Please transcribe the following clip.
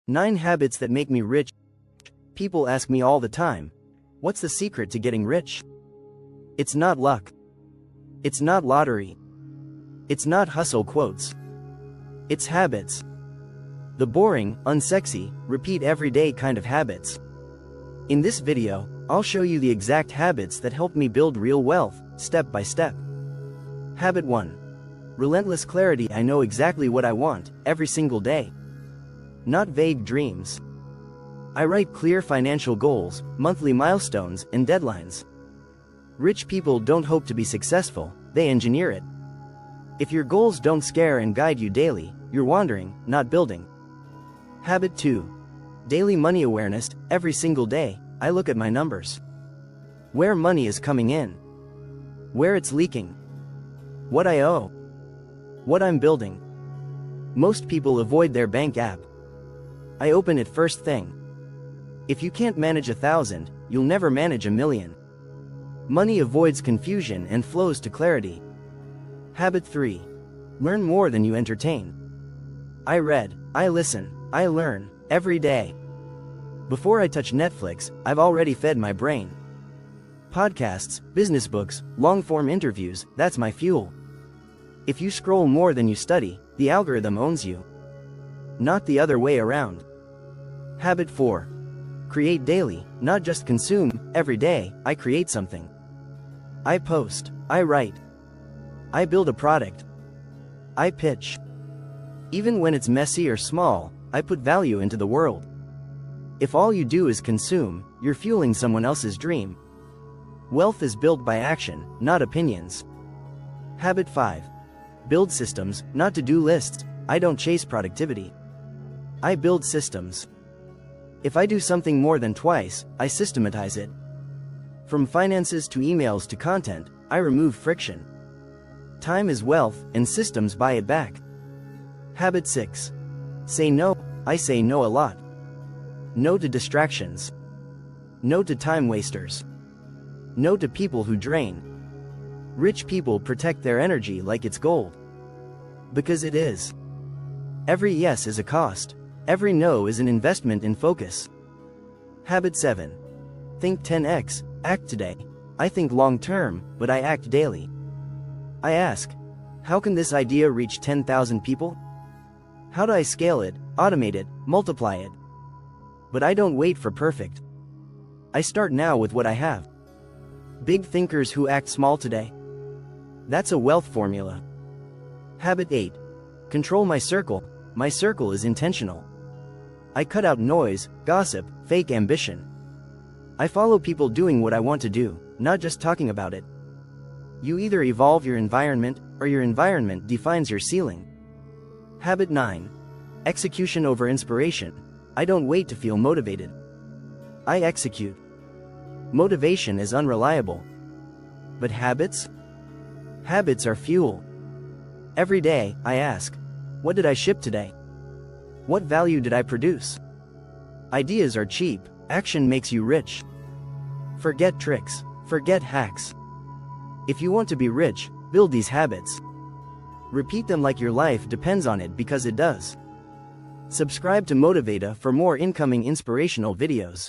9 habits that make me rich. People ask me all the time, what's the secret to getting rich? It's not luck. It's not lottery. It's not hustle quotes. It's habits. The boring, unsexy, repeat everyday kind of habits. In this video, I'll show you the exact habits that help me build real wealth, step by step. Habit 1. Relentless clarity. I know exactly what I want, every single day. Not vague dreams. I write clear financial goals, monthly milestones, and deadlines. Rich people don't hope to be successful, they engineer it. If your goals don't scare and guide you daily, you're wandering, not building. Habit 2. Daily money awareness. Every single day, I look at my numbers. Where money is coming in. Where it's leaking. What I owe. What I'm building. Most people avoid their bank app. I open it first thing. If you can't manage 1,000, you'll never manage 1,000,000. Money avoids confusion and flows to clarity. Habit 3. Learn more than you entertain. I read, I listen, I learn, every day. Before I touch Netflix, I've already fed my brain. Podcasts, business books, long-form interviews, that's my fuel. If you scroll more than you study, the algorithm owns you. Not the other way around. Habit 4. Create daily, not just consume. Every day, I create something. I post, I write. I build a product. I pitch. Even when it's messy or small, I put value into the world. If all you do is consume, you're fueling someone else's dream. Wealth is built by action, not opinions. Habit 5. Build systems, not to-do lists. I don't chase productivity. I build systems. If I do something more than twice, I systematize it. From finances to emails to content, I remove friction. Time is wealth, and systems buy it back. Habit 6. Say no. I say no a lot. No to distractions. No to time wasters. No to people who drain. Rich people protect their energy like it's gold. Because it is. Every yes is a cost. Every no is an investment in focus. Habit 7. Think 10x. Act today. I think long-term, but I act daily. I ask, how can this idea reach 10,000 people? How do I scale it, automate it, multiply it? But I don't wait for perfect. I start now with what I have. Big thinkers who act small today. That's a wealth formula. Habit 8. Control my circle. My circle is intentional. I cut out noise, gossip, fake ambition. I follow people doing what I want to do, not just talking about it. You either evolve your environment, or your environment defines your ceiling. Habit 9. Execution over inspiration. I don't wait to feel motivated. I execute. Motivation is unreliable. But habits? Habits are fuel. Every day, I ask, what did I ship today? What value did I produce? Ideas are cheap, action makes you rich. Forget tricks, forget hacks. If you want to be rich, build these habits. Repeat them like your life depends on it, because it does. Subscribe to Motivata for more incoming inspirational videos.